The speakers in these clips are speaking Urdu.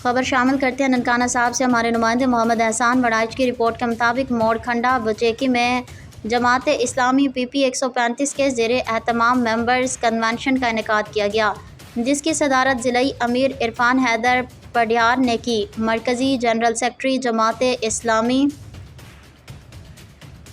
خبر شامل کرتے ہیں ننکانہ صاحب سے ہمارے نمائندے محمد احسان وڑائچ کی رپورٹ کے مطابق موڑ کھنڈا بچیکی میں جماعت اسلامی PP 135 کے زیر اہتمام ممبرز کنونشن کا انعقاد کیا گیا، جس کی صدارت ضلعی امیر عرفان حیدر پڈیہار نے کی۔ مرکزی جنرل سیکرٹری جماعت اسلامی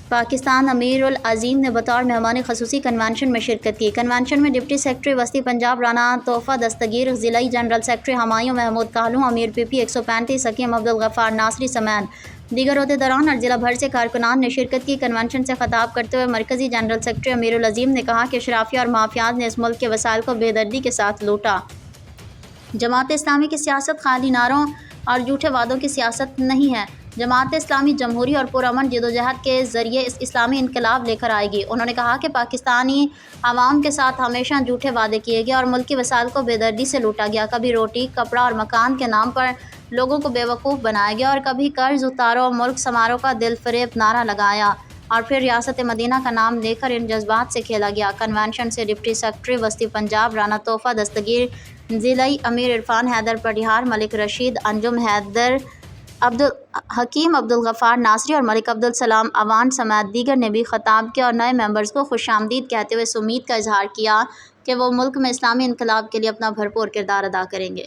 پاکستان امیر العظیم نے بطور مہمان خصوصی کنونشن میں شرکت کی۔ کنونشن میں ڈپٹی سیکرٹری وسطی پنجاب رانا تحفہ دستگیر، ضلعی جنرل سیکرٹری ہمایوں محمود کالوں، امیر PP 135 حکیم عبدالغفار ناصری سمیت دیگر عہدیداران اور ضلع بھر سے کارکنان نے شرکت کی۔ کنونشن سے خطاب کرتے ہوئے مرکزی جنرل سیکرٹری امیر العظیم نے کہا کہ اشرافیہ اور مافیات نے اس ملک کے وسائل کو بے دردی کے ساتھ لوٹا۔ جماعت اسلامی کی سیاست خالی نعروں اور جھوٹے وعدوں کی سیاست نہیں ہے۔ جماعت اسلامی جمہوری اور پرامن جدوجہد کے ذریعے اسلامی انقلاب لے کر آئے گی۔ انہوں نے کہا کہ پاکستانی عوام کے ساتھ ہمیشہ جھوٹے وعدے کیے گئے اور ملکی وسائل کو بے دردی سے لوٹا گیا۔ کبھی روٹی، کپڑا اور مکان کے نام پر لوگوں کو بیوقوف بنایا گیا اور کبھی قرض اتارو، ملک سنوارو کا دل فریب نعرہ لگایا اور پھر ریاست مدینہ کا نام لے کر ان جذبات سے کھیلا گیا۔ کنونشن سے ڈپٹی سیکرٹری وسطی پنجاب رانا تحفہ دستگیر، ضلعی امیر عرفان حیدر پڈیہار، ملک رشید، انجم حیدر، حکیم عبدالغفار ناصری اور ملک عبدالسلام اوان سمیت دیگر نے بھی خطاب کیا اور نئے ممبرز کو خوش آمدید کہتے ہوئے اس امید کا اظہار کیا کہ وہ ملک میں اسلامی انقلاب کے لیے اپنا بھرپور کردار ادا کریں گے۔